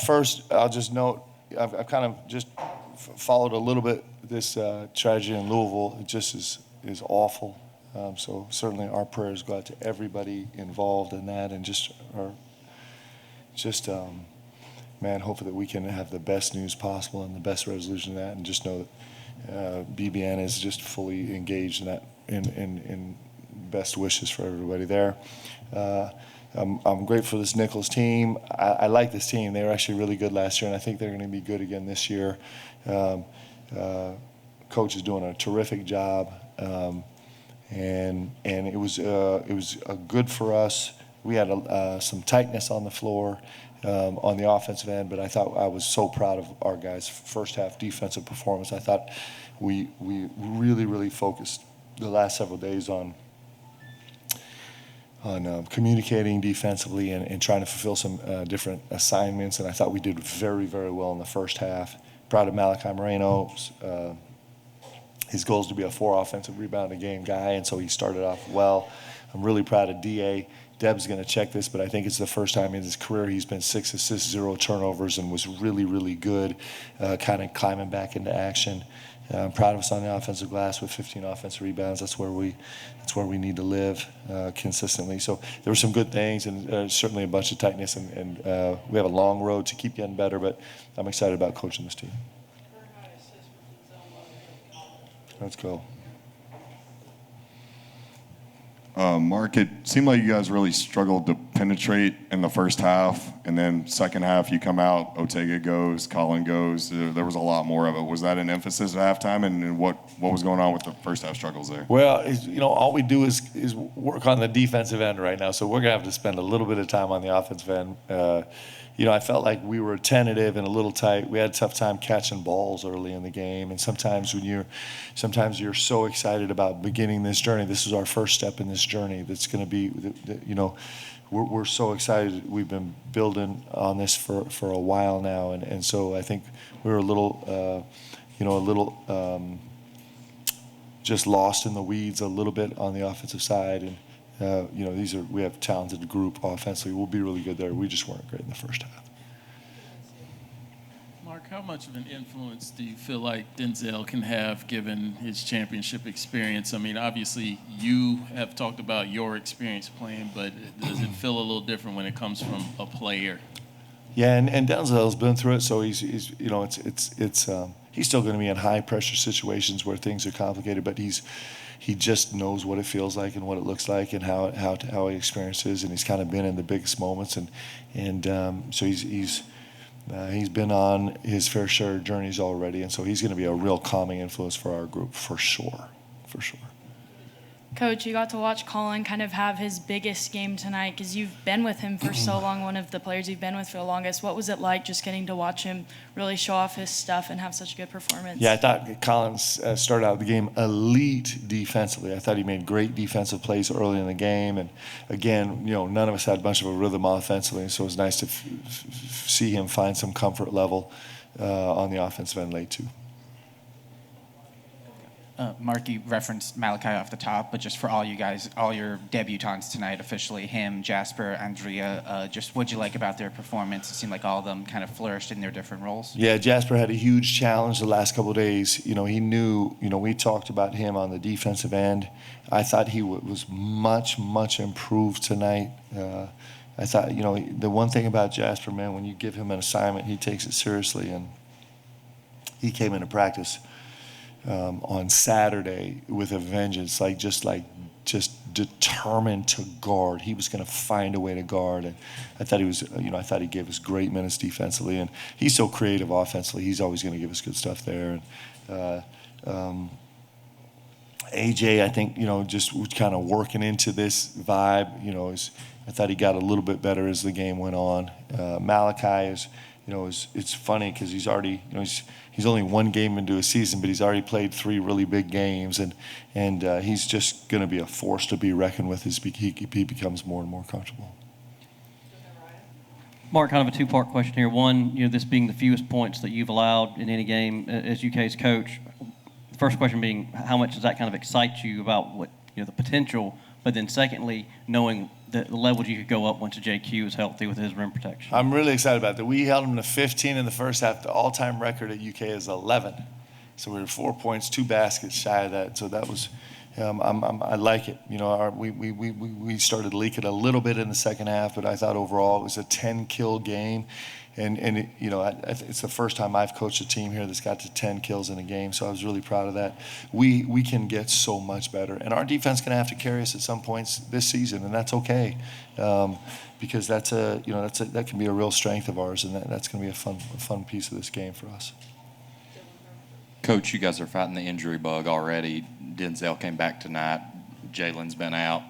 First, I'll just note I've kind of just followed a little bit this tragedy in Louisville. It just is awful. So certainly our prayers go out to everybody involved in that, and man, hopefully that we can have the best news possible and the best resolution of that, and just know that BBN is just fully engaged in that, in best wishes for everybody there. I'm grateful for this Nicholls team. I like this team. They were actually really good last year, and I think they're going to be good again this year. Coach is doing a terrific job, and it was good for us. We had some tightness on the floor on the offensive end, but I was so proud of our guys' first half defensive performance. I thought we really focused the last several days on communicating defensively and trying to fulfill some different assignments, and I thought we did very well in the first half. Proud of Malachi Moreno. His goal is to be a 4 offensive rebound a game guy, and so he started off well. I'm really proud of D.A. Deb's going to check this, but I think it's the first time in his career he's been 6 assists, 0 turnovers, and was really good, kind of climbing back into action. I'm proud of us on the offensive glass with 15 offensive rebounds. That's where we need to live consistently. So there were some good things, and certainly a bunch of tightness, and we have a long road to keep getting better, but I'm excited about coaching this team. Let's go. Mark, it seemed like you guys really struggled to penetrate in the first half, and then second half you come out, Otega goes, Colin goes. There was a lot more of it. Was that an emphasis at halftime, and what was going on with the first half struggles there? Well, all we do is work on the defensive end right now, so we're going to have to spend a little bit of time on the offensive end. I felt like we were tentative and a little tight. We had a tough time catching balls early in the game, and sometimes you're so excited about beginning this journey. This is our first step in this journey. That's going to be, we're so excited. We've been building on this for a while now, and so I think we were a little just lost in the weeds a little bit on the offensive side, and we have a talented group offensively. We'll be really good there. We just weren't great in the first half. Mark, how much of an influence do you feel like Denzel can have given his championship experience? I mean, obviously you have talked about your experience playing, but does it feel a little different when it comes from a player? Yeah, and Denzel's been through it, so he's still going to be in high pressure situations where things are complicated, but he just knows what it feels like and what it looks like and how he experiences, and he's kind of been in the biggest moments, and so he's been on his fair share of journeys already, and so he's going to be a real calming influence for our group for sure. Coach, you got to watch Colin kind of have his biggest game tonight because you've been with him for so long, one of the players you've been with for the longest. What was it like just getting to watch him really show off his stuff and have such a good performance? Yeah, I thought Colin started out the game elite defensively. I thought he made great defensive plays early in the game. And again, none of us had much of a rhythm offensively, so it was nice to see him find some comfort level on the offensive end late too. Mark, you referenced Malachi off the top, but just for all you guys, all your debutants tonight, officially, him, Jasper, Andrea, just what'd you like about their performance? It seemed like all of them kind of flourished in their different roles. Yeah, Jasper had a huge challenge the last couple of days. He knew, we talked about him on the defensive end. I thought he was much improved tonight. I thought, the one thing about Jasper, man, when you give him an assignment, he takes it seriously, and he came into practice on Saturday with a vengeance, just determined to guard. He was going to find a way to guard, and I thought he gave us great minutes defensively, and he's so creative offensively. He's always going to give us good stuff there. And AJ, I think just kind of working into this vibe. I thought he got a little bit better as the game went on. Malachi is. It's funny because he's already, he's only one game into a season, but he's already played 3 really big games, and he's just going to be a force to be reckoned with as he becomes more and more comfortable. Mark, kind of a 2-part question here. One, this being the fewest points that you've allowed in any game as UK's coach. The first question being, how much does that kind of excite you about what the potential? But then secondly, knowing the levels you could go up once JQ is healthy with his rim protection. I'm really excited about that. We held them to 15 in the first half. The all-time record at UK is 11. So we were 4 points, 2 baskets shy of that. So that was, I like it. You know, we started leaking a little bit in the second half, but I thought overall it was a 10-kill game. And it, you know, it's the first time I've coached a team here that's got to 10 kills in a game, so I was really proud of that. We can get so much better, and our defense going to have to carry us at some points this season, and that's okay, because that can be a real strength of ours, and that's going to be a fun piece of this game for us. Coach, you guys are fighting the injury bug already. Denzel came back tonight. Jalen's been out.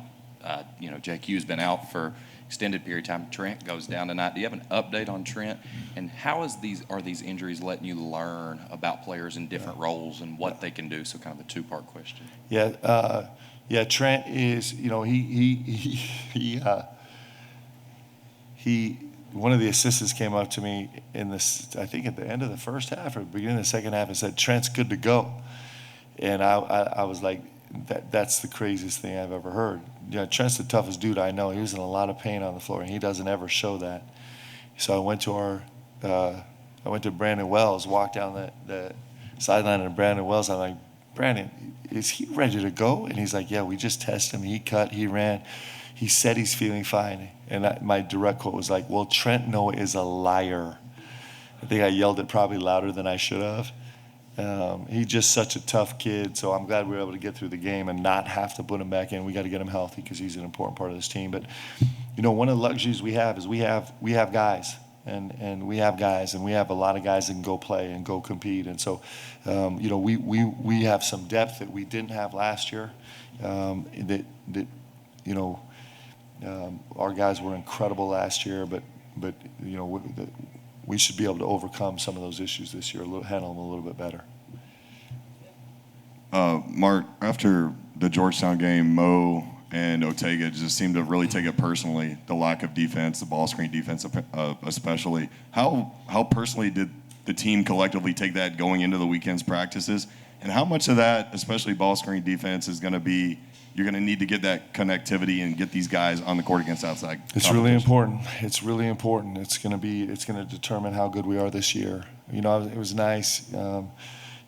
JQ's been out for extended period of time. Trent goes down tonight. Do you have an update on Trent? And how are these injuries letting you learn about players in different roles and what they can do? So kind of a two-part question. Yeah, Trent is, you know, he one of the assistants came up to me I think at the end of the first half or beginning of the second half and said, Trent's good to go. And I was like, that's the craziest thing I've ever heard. Yeah, Trent's the toughest dude I know. He was in a lot of pain on the floor, and he doesn't ever show that. So I went to Brandon Wells, walked down the sideline of Brandon Wells. I'm like, Brandon, is he ready to go? And he's like, yeah, we just tested him. He cut, he ran. He said he's feeling fine. And my direct quote was like, well, Trent Noah is a liar. I think I yelled it probably louder than I should have. He's just such a tough kid, so I'm glad we were able to get through the game and not have to put him back in. We got to get him healthy because he's an important part of this team. But, you know, one of the luxuries we have is we have guys, and we have guys, and we have a lot of guys that can go play and go compete. And so, you know, we have some depth that we didn't have last year. Our guys were incredible last year, but you know, we should be able to overcome some of those issues this year, handle them a little bit better. Mark, after the Georgetown game, Mo and Ortega just seemed to really take it personally, the lack of defense, the ball screen defense especially. How personally did the team collectively take that going into the weekend's practices? And how much of that, especially ball screen defense, is going to be you're going to need to get that connectivity and get these guys on the court against outside It's really important. It's really important. It's going to determine how good we are this year. You know, it was nice.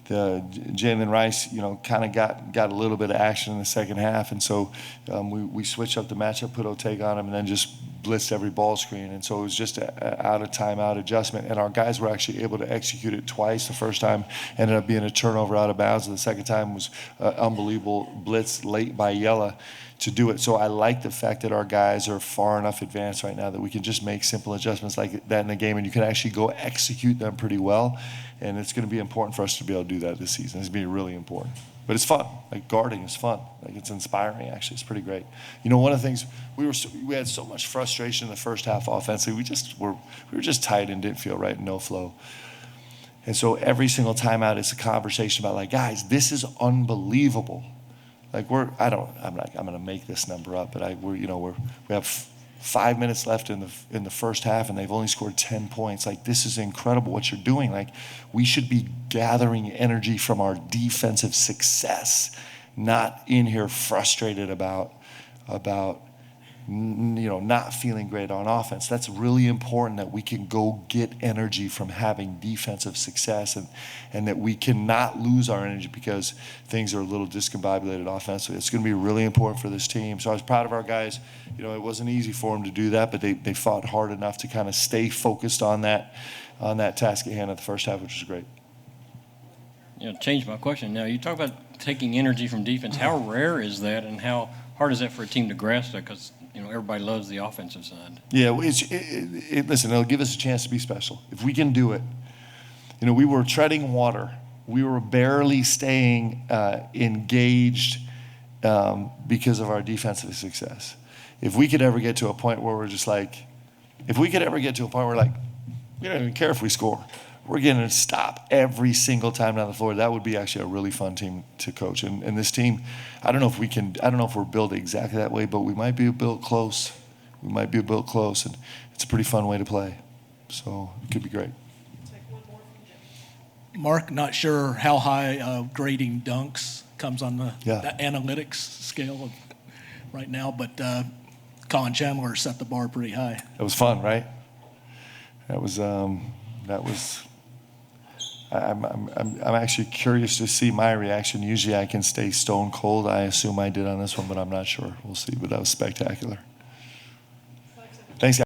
Jalen Rice, you know, kind of got a little bit of action in the second half, and so we switched up the matchup, put Ortega on him, and then just blitzed every ball screen. And so it was just a out of timeout adjustment, and our guys were actually able to execute it twice. The first time ended up being a turnover out of bounds, and the second time was unbelievable blitz late by Yella to do it. So I like the fact that our guys are far enough advanced right now that we can just make simple adjustments like that in the game, and you can actually go execute them pretty well. And it's going to be important for us to be able to do that this season. It's going to be really important. But it's fun. Like, guarding is fun. Like, it's inspiring, actually. It's pretty great. You know, one of the things, we had so much frustration in the first half offensively. We were just tight and didn't feel right, no flow. And so every single timeout is a conversation about, like, guys, this is unbelievable. Like, I'm going to make this number up, but we have 5 minutes left in the first half, and they've only scored 10 points. Like, this is incredible what you're doing. Like, we should be gathering energy from our defensive success, not in here frustrated about not feeling great on offense. That's really important, that we can go get energy from having defensive success, and that we cannot lose our energy because things are a little discombobulated offensively. It's going to be really important for this team. So I was proud of our guys. You know, it wasn't easy for them to do that, but they fought hard enough to kind of stay focused on that task at hand at the first half, which was great. You know, change my question. Now, you talk about taking energy from defense. How rare is that, and how hard is that for a team to grasp that? Because, you know, everybody loves the offensive side. Yeah, listen, it'll give us a chance to be special. If we can do it. You know, we were treading water. We were barely staying engaged because of our defensive success. If we could ever get to a point where we're just like, we don't even care if we score. We're going to stop every single time down the floor. That would be actually a really fun team to coach. And this team, I don't know if we're built exactly that way, but we might be built close. And it's a pretty fun way to play. So it could be great. Mark, not sure how high grading dunks comes on the analytics scale right now, but Colin Chandler set the bar pretty high. It was fun, right? I'm actually curious to see my reaction. Usually I can stay stone cold. I assume I did on this one, but I'm not sure. We'll see. But that was spectacular. Thanks, guys.